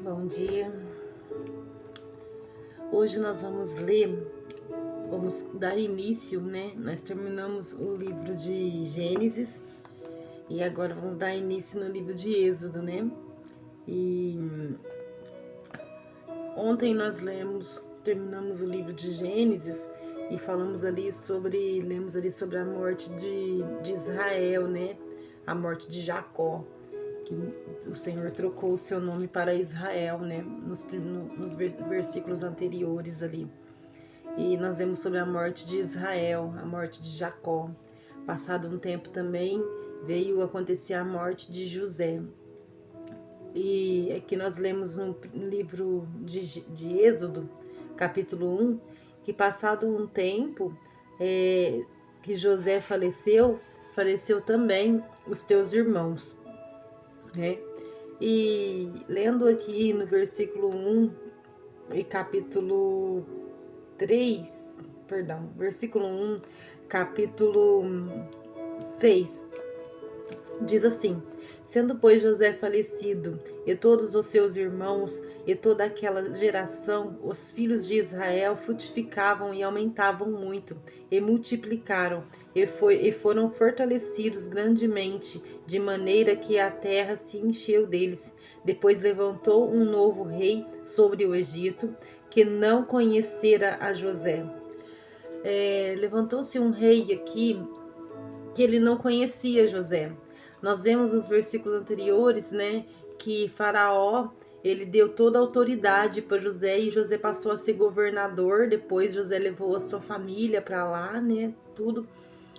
Bom dia. Hoje nós vamos dar início, né? Nós terminamos o livro de Gênesis e agora vamos dar início no livro de Êxodo, né? E ontem terminamos o livro de Gênesis e lemos ali sobre a morte de Israel, né? A morte de Jacó, que o Senhor trocou o seu nome para Israel, né? Nos versículos anteriores ali. E nós vemos sobre a morte de Israel, a morte de Jacó. Passado um tempo também veio acontecer a morte de José. E aqui nós lemos no livro de Êxodo, capítulo 1, que passado um tempo que José faleceu também os teus irmãos, né? E lendo aqui no versículo 1 e capítulo 3, versículo 1, capítulo 6, diz assim: sendo, pois, José falecido, e todos os seus irmãos, e toda aquela geração, os filhos de Israel frutificavam e aumentavam muito, e multiplicaram, e foram fortalecidos grandemente, de maneira que a terra se encheu deles. Depois levantou um novo rei sobre o Egito, que não conhecera a José. Levantou-se um rei aqui, que ele não conhecia José. Nós vemos nos versículos anteriores, né, que Faraó, ele deu toda a autoridade para José e José passou a ser governador. Depois José levou a sua família para lá, né, tudo.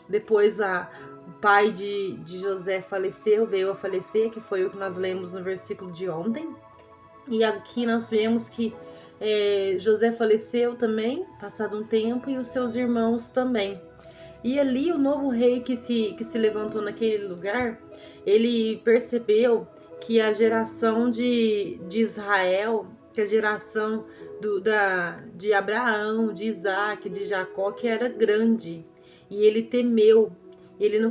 Depois o pai de José veio a falecer, que foi o que nós lemos no versículo de ontem. E aqui nós vemos que José faleceu também, passado um tempo, e os seus irmãos também. E ali o novo rei que se levantou naquele lugar, ele percebeu que a geração de Israel, que a geração de Abraão, de Isaac, de Jacó, que era grande. E ele temeu, ele não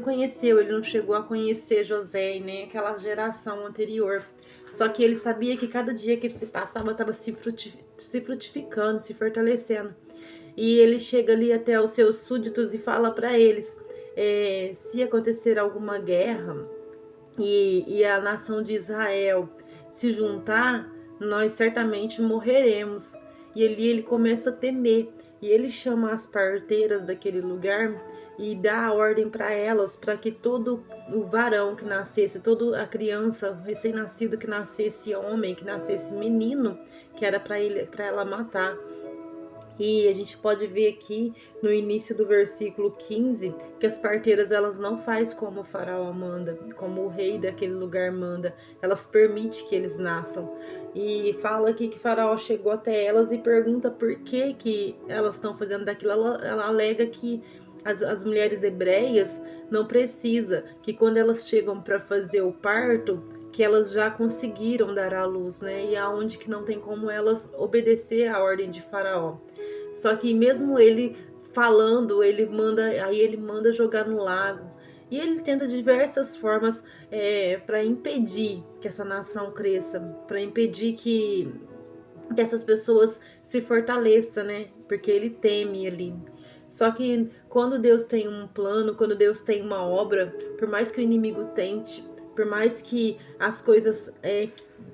chegou a conhecer José e nem aquela geração anterior. Só que ele sabia que cada dia que se passava estava se frutificando, se fortalecendo. E ele chega ali até os seus súditos e fala para eles: se acontecer alguma guerra e a nação de Israel se juntar, nós certamente morreremos. E ali ele começa a temer. E ele chama as parteiras daquele lugar e dá a ordem para elas, para que todo o varão que nascesse, toda a criança recém-nascido que nascesse homem, que nascesse menino, que era para ela matar. E a gente pode ver aqui no início do versículo 15 que as parteiras elas não faz como o faraó manda, como o rei daquele lugar manda, elas permitem que eles nasçam. E fala aqui que faraó chegou até elas e pergunta por que elas estão fazendo daquilo. Ela alega que as mulheres hebreias não precisa, que quando elas chegam para fazer o parto, que elas já conseguiram dar à luz, né? E aonde que não tem como elas obedecer à ordem de faraó. Só que mesmo ele falando, ele manda jogar no lago. E ele tenta de diversas formas para impedir que essa nação cresça, para impedir que essas pessoas se fortaleçam, né? Porque ele teme ali. Só que quando Deus tem um plano, quando Deus tem uma obra, por mais que o inimigo tente, por mais que as coisas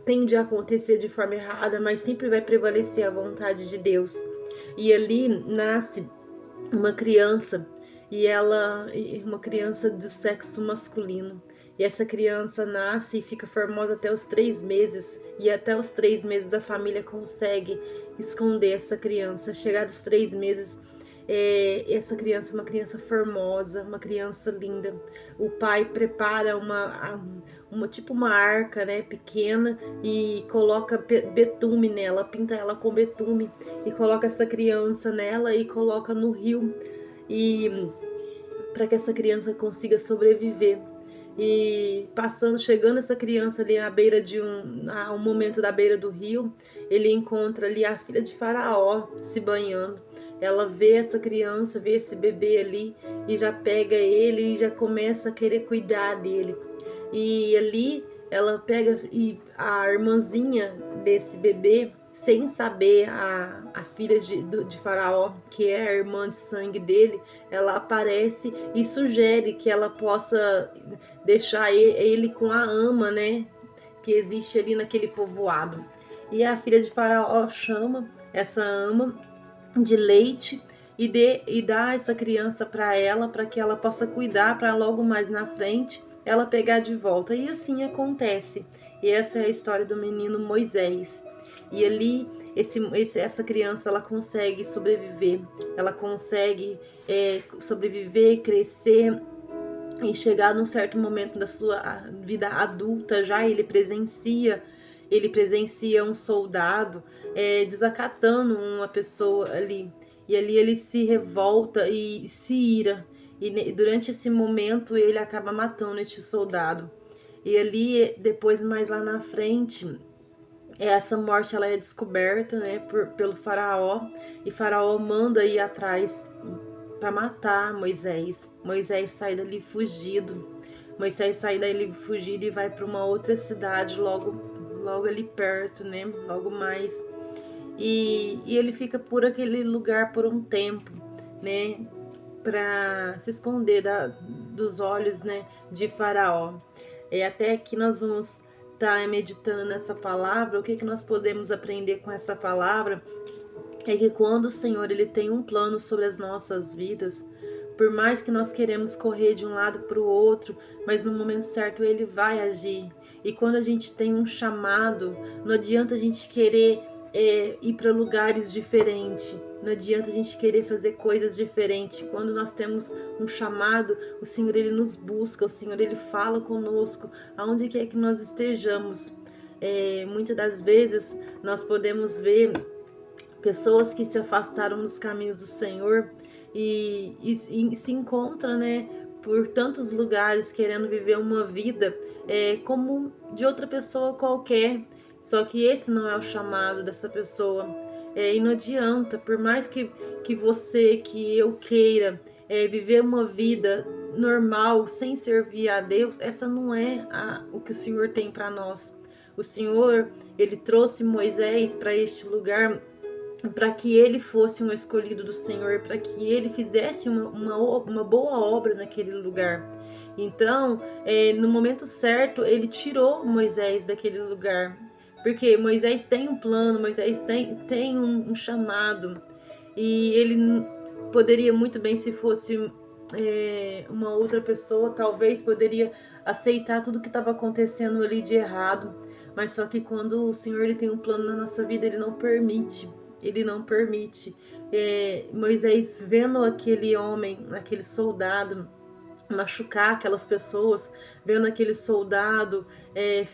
tendem a acontecer de forma errada, mas sempre vai prevalecer a vontade de Deus. E ali nasce uma criança, uma criança do sexo masculino. E essa criança nasce e fica formosa até os 3 meses. E até os 3 meses a família consegue esconder essa criança. Chegados os 3 meses, essa criança é uma criança formosa, uma criança linda. O pai prepara uma arca, né, pequena, e coloca betume nela, pinta ela com betume e coloca essa criança nela e coloca no rio, e para que essa criança consiga sobreviver. E chegando essa criança ali à beira a um momento da beira do rio, ele encontra ali a filha de Faraó se banhando. Ela vê essa criança, vê esse bebê ali e já pega ele e já começa a querer cuidar dele. E ali ela pega e a irmãzinha desse bebê, sem saber, a filha de Faraó, que é a irmã de sangue dele, ela aparece e sugere que ela possa deixar ele com a ama, né, que existe ali naquele povoado. E a filha de Faraó chama essa ama de leite e dá essa criança para ela, para que ela possa cuidar, para logo mais na frente ela pegar de volta. E assim acontece. E essa é a história do menino Moisés. E ali essa criança ela consegue sobreviver, ela consegue sobreviver, crescer e chegar num certo momento da sua vida adulta. Já ele presencia um soldado desacatando uma pessoa ali. E ali ele se revolta e se ira. E durante esse momento ele acaba matando este soldado. E ali, depois, mais lá na frente, essa morte ela é descoberta, né, pelo faraó. E faraó manda ir atrás para matar Moisés. Moisés sai dali fugido. Moisés sai dali fugido e vai para uma outra cidade logo ali perto, né? Logo mais. E ele fica por aquele lugar por um tempo, né? Para se esconder dos olhos, né, de Faraó. Até que nós vamos estar meditando nessa palavra. O que nós podemos aprender com essa palavra? É que quando o Senhor ele tem um plano sobre as nossas vidas, por mais que nós queremos correr de um lado para o outro, mas no momento certo ele vai agir. E quando a gente tem um chamado, não adianta a gente querer ir para lugares diferentes. Não adianta a gente querer fazer coisas diferentes. Quando nós temos um chamado, o Senhor ele nos busca, o Senhor ele fala conosco, aonde quer que nós estejamos. Muitas das vezes nós podemos ver pessoas que se afastaram dos caminhos do Senhor e se encontram, né, por tantos lugares querendo viver uma vida como de outra pessoa qualquer. Só que esse não é o chamado dessa pessoa. E não adianta, por mais que eu queira viver uma vida normal, sem servir a Deus, essa não é o que o Senhor tem para nós. O Senhor, ele trouxe Moisés para este lugar para que ele fosse um escolhido do Senhor, para que ele fizesse uma boa obra naquele lugar. Então, no momento certo, ele tirou Moisés daquele lugar, porque Moisés tem um plano, Moisés tem um chamado, e ele poderia muito bem, se fosse uma outra pessoa, talvez poderia aceitar tudo que estava acontecendo ali de errado, mas só que quando o Senhor ele tem um plano na nossa vida, ele não permite. Ele não permite. Moisés vendo aquele homem, aquele soldado machucar aquelas pessoas, vendo aquele soldado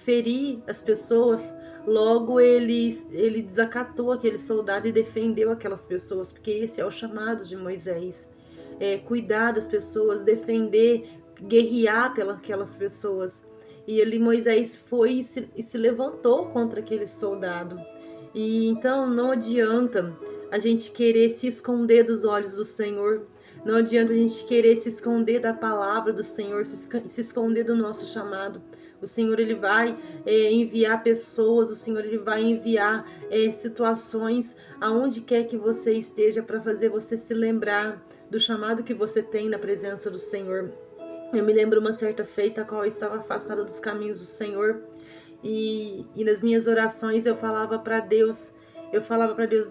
ferir as pessoas, logo ele desacatou aquele soldado e defendeu aquelas pessoas, porque esse é o chamado de Moisés. Cuidar das pessoas, defender, guerrear pelas aquelas pessoas. E ali Moisés foi e se levantou contra aquele soldado. E então não adianta a gente querer se esconder dos olhos do Senhor. Não adianta a gente querer se esconder da palavra do Senhor, se esconder do nosso chamado. O Senhor ele vai enviar pessoas, o Senhor ele vai enviar situações aonde quer que você esteja, para fazer você se lembrar do chamado que você tem na presença do Senhor. Eu me lembro uma certa feita a qual eu estava afastada dos caminhos do Senhor. E nas minhas orações eu falava para Deus,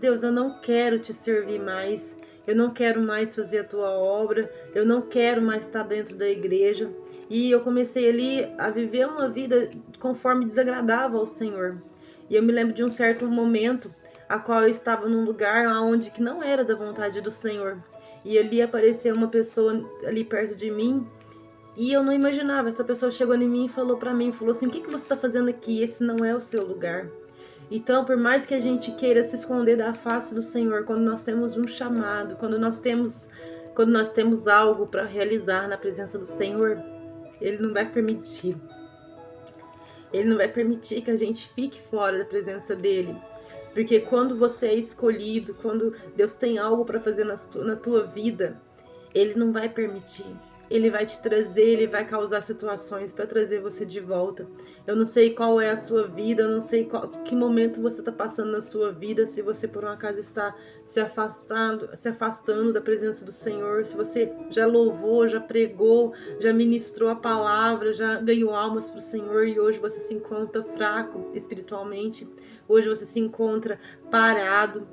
Deus, eu não quero te servir mais, eu não quero mais fazer a tua obra, eu não quero mais estar dentro da igreja. E eu comecei ali a viver uma vida conforme desagradava ao Senhor. E eu me lembro de um certo momento a qual eu estava num lugar onde que não era da vontade do Senhor. E ali apareceu uma pessoa ali perto de mim. E eu não imaginava, essa pessoa chegou em mim e falou assim, o que você está fazendo aqui? Esse não é o seu lugar. Então, por mais que a gente queira se esconder da face do Senhor, quando nós temos um chamado, quando nós temos algo para realizar na presença do Senhor, Ele não vai permitir. Ele não vai permitir que a gente fique fora da presença dEle. Porque quando você é escolhido, quando Deus tem algo para fazer na tua vida, Ele não vai permitir. Ele vai te trazer, ele vai causar situações para trazer você de volta. Eu não sei qual é a sua vida, eu não sei que momento você está passando na sua vida, se você por um acaso está se afastando da presença do Senhor, se você já louvou, já pregou, já ministrou a palavra, já ganhou almas para o Senhor e hoje você se encontra fraco espiritualmente, hoje você se encontra parado.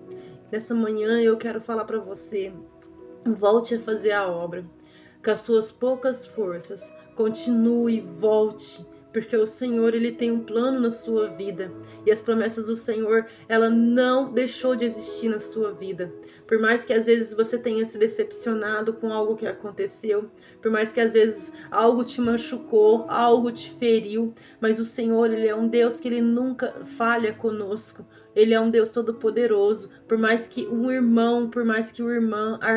Nessa manhã eu quero falar para você, volte a fazer a obra. Com as suas poucas forças, continue, volte, porque o Senhor, ele tem um plano na sua vida, e as promessas do Senhor, ela não deixou de existir na sua vida. Por mais que às vezes você tenha se decepcionado com algo que aconteceu, por mais que às vezes algo te machucou, algo te feriu, mas o Senhor, ele é um Deus que ele nunca falha conosco. Ele é um Deus todo-poderoso. Por mais que um irmão, por mais que a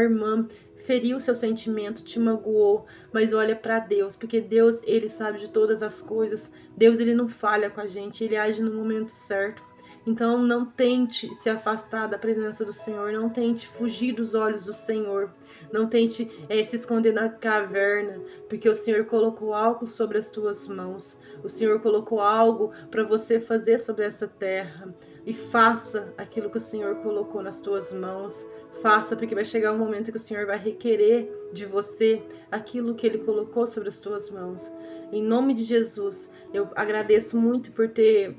irmã feriu seu sentimento, te magoou, mas olha para Deus, porque Deus, ele sabe de todas as coisas. Deus, ele não falha com a gente, ele age no momento certo. Então não tente se afastar da presença do Senhor, não tente fugir dos olhos do Senhor, não tente se esconder na caverna, porque o Senhor colocou algo sobre as tuas mãos, o Senhor colocou algo para você fazer sobre essa terra, e faça aquilo que o Senhor colocou nas tuas mãos. Faça, porque vai chegar um momento que o Senhor vai requerer de você aquilo que Ele colocou sobre as tuas mãos. Em nome de Jesus, eu agradeço muito por ter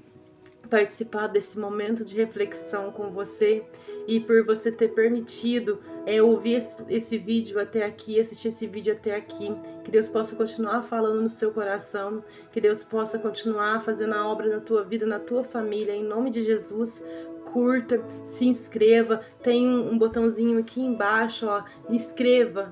participado desse momento de reflexão com você e por você ter permitido ouvir esse vídeo até aqui, assistir esse vídeo até aqui. Que Deus possa continuar falando no seu coração, que Deus possa continuar fazendo a obra na tua vida, na tua família, em nome de Jesus. Curta, se inscreva, tem um botãozinho aqui embaixo, ó,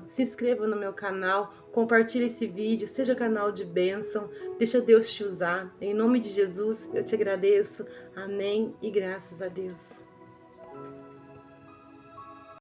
se inscreva no meu canal, compartilhe esse vídeo, seja canal de bênção, deixa Deus te usar, em nome de Jesus eu te agradeço, amém e graças a Deus.